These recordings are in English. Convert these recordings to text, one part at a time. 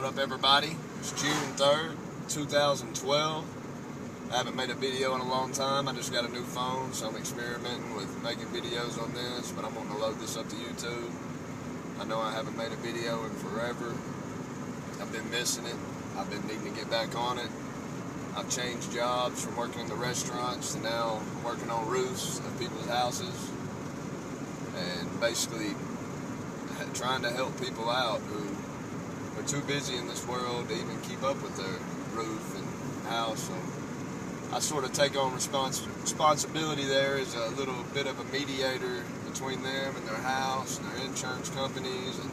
What up, everybody? It's June 3rd, 2012. I haven't made a video in a long time. I just got a new phone, so I'm experimenting with making videos on this, but I'm wanting to load this up to YouTube. I know I haven't made a video in forever. I've been missing it. I've been needing to get back on it. I've changed jobs from working in the restaurants to now working on roofs of people's houses, and basically trying to help people out who are too busy in this world to even keep up with their roof and house. So I sort of take on responsibility there as a little bit of a mediator between them and their house and their insurance companies, and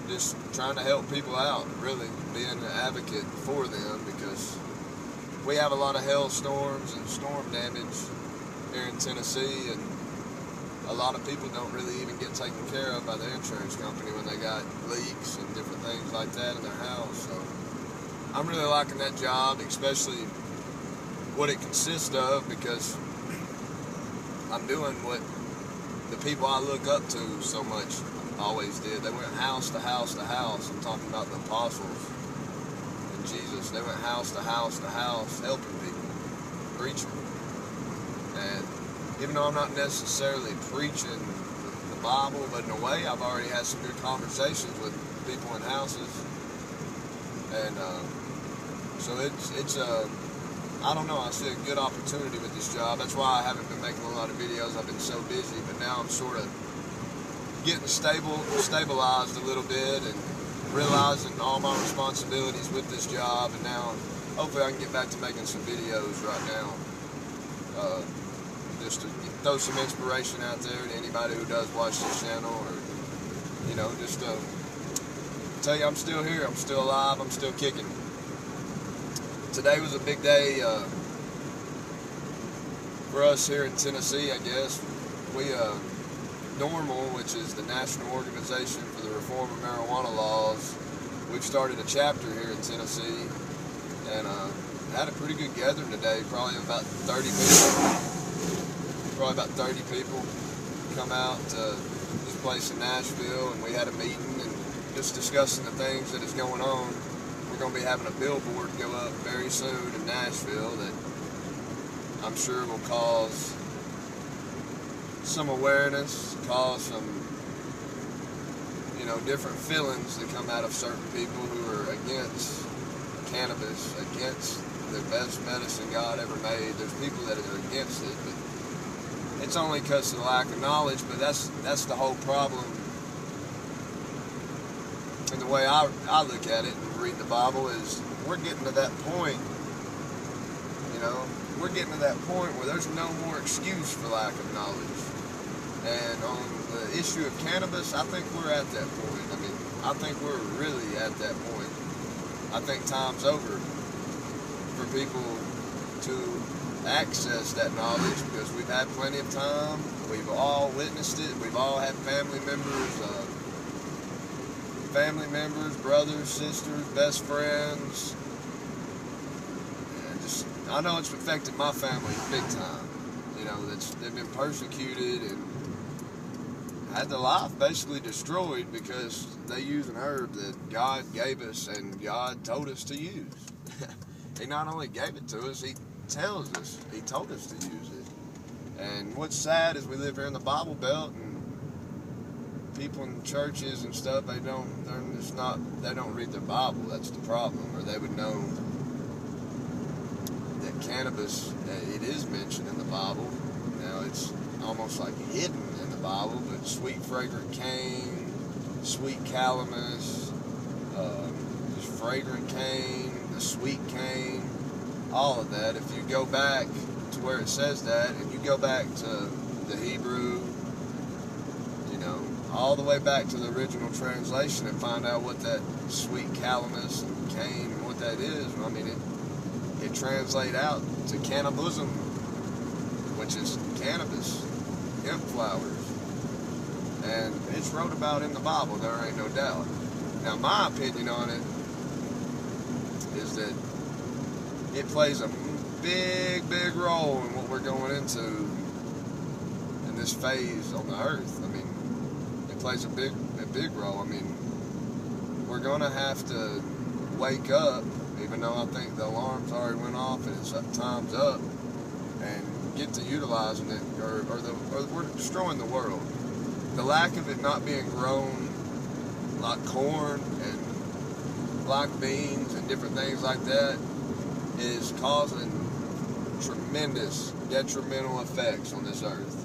just trying to help people out, really being an advocate for them, because we have a lot of hailstorms and storm damage here in Tennessee, and a lot of people don't really even get taken care of by their insurance company when they got leaks and different things like that in their house. So I'm really liking that job, especially what it consists of, because I'm doing what the people I look up to so much always did. They went house to house to house. I'm talking about the apostles and Jesus. They went house to house to house helping people, preaching. And even though I'm not necessarily preaching the Bible, but in a way I've already had some good conversations with people in houses. And so it's I don't know, I see a good opportunity with this job. That's why I haven't been making a lot of videos. I've been so busy, but now I'm sort of getting stabilized a little bit and realizing all my responsibilities with this job, and now hopefully I can get back to making some videos right now. Just to throw some inspiration out there to anybody who does watch this channel, or, you know, just to tell you I'm still here, I'm still alive, I'm still kicking. Today was a big day for us here in Tennessee, I guess. We, NORML, which is the National Organization for the Reform of Marijuana Laws, we've started a chapter here in Tennessee, and had a pretty good gathering today, probably about 30 people come out to this place in Nashville, and we had a meeting and just discussing the things that is going on. We're going to be having a billboard go up very soon in Nashville that I'm sure will cause some awareness, cause some, you know, different feelings that come out of certain people who are against cannabis, against the best medicine God ever made. There's people that are against it, but it's only because of the lack of knowledge. But that's the whole problem. And the way I look at it and read the Bible is, we're getting to that point, you know, we're getting to that point where there's no more excuse for lack of knowledge. And on the issue of cannabis, I think we're at that point. I mean, I think we're really at that point. I think time's over for people to access that knowledge, because we've had plenty of time. We've all witnessed it. We've all had family members, brothers, sisters, best friends. And just, I know it's affected my family big time. You know, they've been persecuted and had their life basically destroyed because they use an herb that God gave us and God told us to use. He not only gave it to us, He tells us, He told us to use it. And what's sad is we live here in the Bible Belt, and people in churches and stuff, they don't read their Bible. That's the problem. Or they would know that cannabis, it is mentioned in the Bible. Now it's almost like hidden in the Bible, but sweet fragrant cane, sweet calamus, just fragrant cane, the sweet cane, all of that. If you go back to where it says that, and you go back to the Hebrew, you know, all the way back to the original translation, and find out what that sweet calamus and cane and what that is, I mean, it translates out to cannibalism, which is cannabis, hemp flowers. And it's wrote about in the Bible, there ain't no doubt. Now, my opinion on it is that it plays a big role in what we're going into in this phase on the earth. I mean, it plays a big role. I mean, we're gonna have to wake up, even though I think the alarms already went off and it's time's up, and get to utilizing it, or we're destroying the world. The lack of it not being grown like corn and black beans and different things like that is causing tremendous detrimental effects on this earth,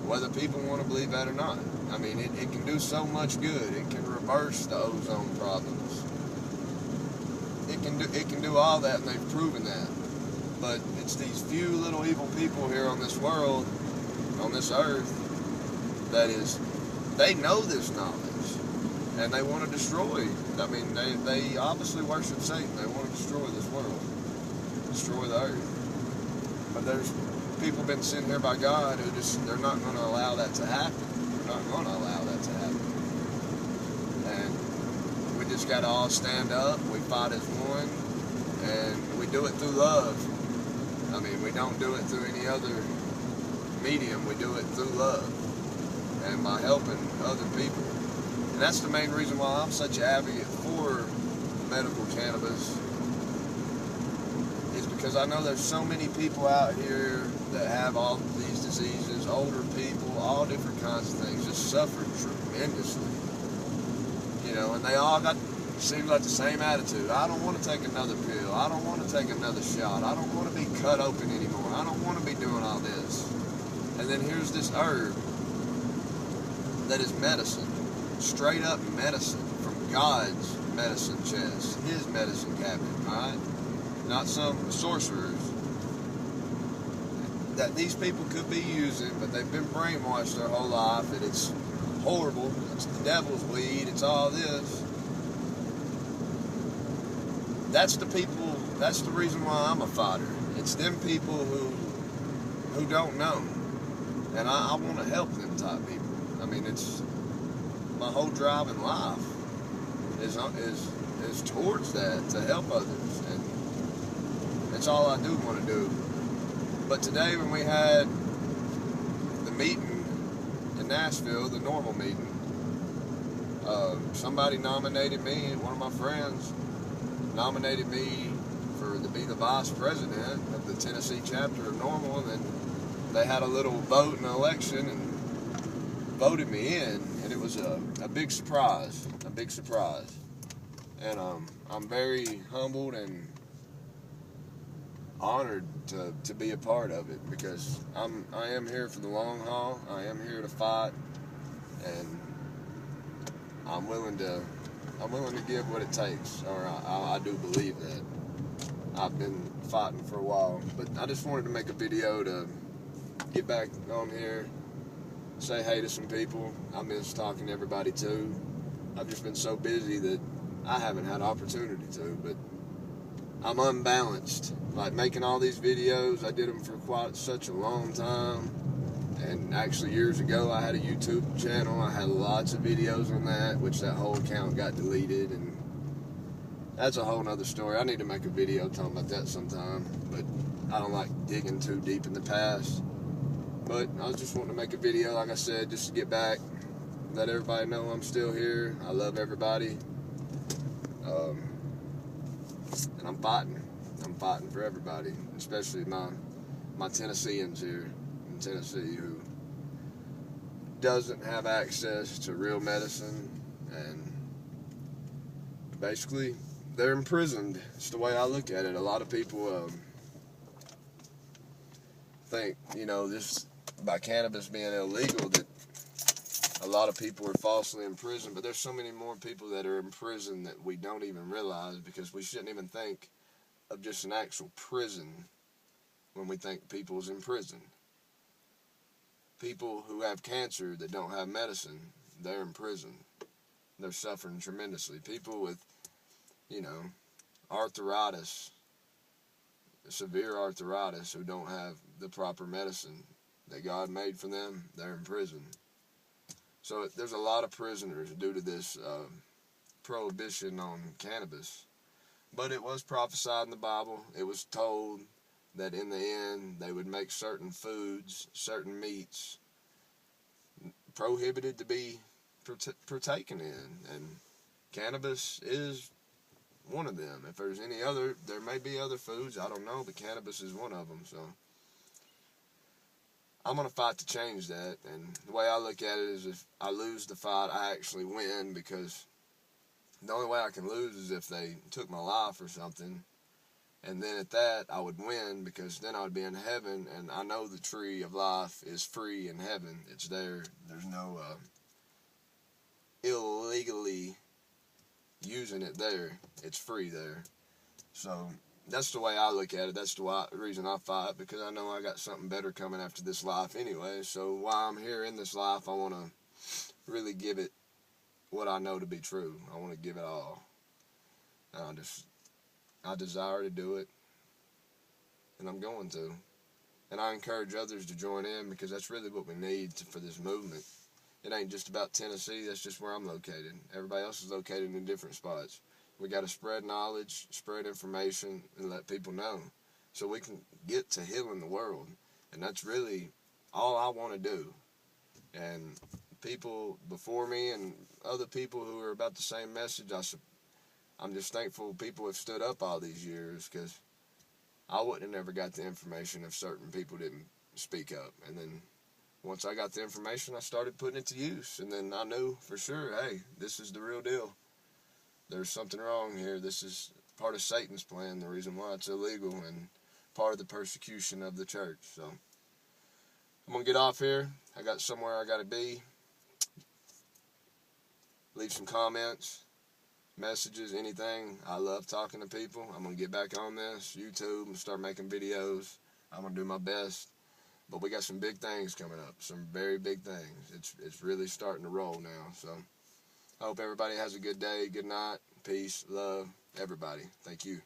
whether people want to believe that or not. I mean, it can do so much good. It can reverse the ozone problems. It can do all that, and they've proven that. But it's these few little evil people here on this world, on this earth, they know this knowledge, and they want to destroy. I mean, they obviously worship Satan. They want to destroy this world, destroy the earth. But there's people been sent here by God who they're not going to allow that to happen. They're not going to allow that to happen. And we just got to all stand up. We fight as one, and we do it through love. I mean, we don't do it through any other medium. We do it through love and by helping other people. And that's the main reason why I'm such an advocate for medical cannabis, is because I know there's so many people out here that have all these diseases, older people, all different kinds of things, just suffering tremendously. You know, and they all got, seems like the same attitude. I don't want to take another pill. I don't want to take another shot. I don't want to be cut open anymore. I don't want to be doing all this. And then here's this herb that is medicine, straight up medicine from God's medicine chest, His medicine cabinet, right? Not some sorcerers that these people could be using, but they've been brainwashed their whole life that it's horrible, it's the devil's weed, it's all this. That's the people, that's the reason why I'm a fighter. It's them people who don't know. And I want to help them type people. I mean, it's my whole drive in life is towards that, to help others. And that's all I do want to do. But today when we had the meeting in Nashville, the normal meeting, somebody nominated me, and one of my friends nominated me to be the vice president of the Tennessee chapter of Normal, and then they had a little vote in the election and voted me in, and it was a big surprise, and I'm very humbled and honored to be a part of it, because I am here for the long haul. I am here to fight, and I'm willing to give what it takes, or I do believe that. I've been fighting for a while, but I just wanted to make a video to get back on here, say hey to some people. I miss talking to everybody too. I've just been so busy that I haven't had opportunity to, but I'm unbalanced. Like making all these videos, I did them for quite such a long time. And actually years ago I had a YouTube channel. I had lots of videos on that, which that whole account got deleted, and that's a whole nother story. I need to make a video talking about that sometime, but I don't like digging too deep in the past. But I was just wanting to make a video, like I said, just to get back, let everybody know I'm still here. I love everybody. And I'm fighting. I'm fighting for everybody, especially my Tennesseans here in Tennessee who doesn't have access to real medicine, and basically they're imprisoned. It's the way I look at it. A lot of people think, you know, this by cannabis being illegal, that a lot of people are falsely in prison, but there's so many more people that are in prison that we don't even realize, because we shouldn't even think of just an actual prison when we think people's in prison. People who have cancer that don't have medicine, they're in prison. They're suffering tremendously. People with, you know, arthritis, severe arthritis, who don't have the proper medicine that God made for them, they're in prison. So there's a lot of prisoners due to this prohibition on cannabis. But it was prophesied in the Bible. It was told that in the end they would make certain foods, certain meats, prohibited to be partaken in. And cannabis is one of them. If there's any other, there may be other foods, I don't know, but cannabis is one of them. So I'm going to fight to change that. And the way I look at it is, if I lose the fight, I actually win, because the only way I can lose is if they took my life or something. And then at that, I would win, because then I would be in heaven, and I know the tree of life is free in heaven. It's there. There's no illegally using it there. It's free there. So that's the way I look at it. That's the reason I fight, because I know I got something better coming after this life anyway. So while I'm here in this life, I want to really give it what I know to be true. I want to give it all. And I desire to do it, and I'm going to. And I encourage others to join in, because that's really what we need for this movement. It ain't just about Tennessee. That's just where I'm located. Everybody else is located in different spots. We got to spread knowledge, spread information, and let people know, so we can get to healing the world. And that's really all I want to do. And people before me and other people who are about the same message, I'm just thankful people have stood up all these years, because I wouldn't have never got the information if certain people didn't speak up. And then once I got the information, I started putting it to use. And then I knew for sure, hey, this is the real deal. There's something wrong here. This is part of Satan's plan, the reason why it's illegal, and part of the persecution of the church. So I'm going to get off here. I got somewhere I got to be. Leave some comments, messages, anything. I love talking to people. I'm going to get back on this YouTube and start making videos. I'm going to do my best. But we got some big things coming up, some very big things. It's really starting to roll now. So I hope everybody has a good day, good night, peace, love, everybody. Thank you.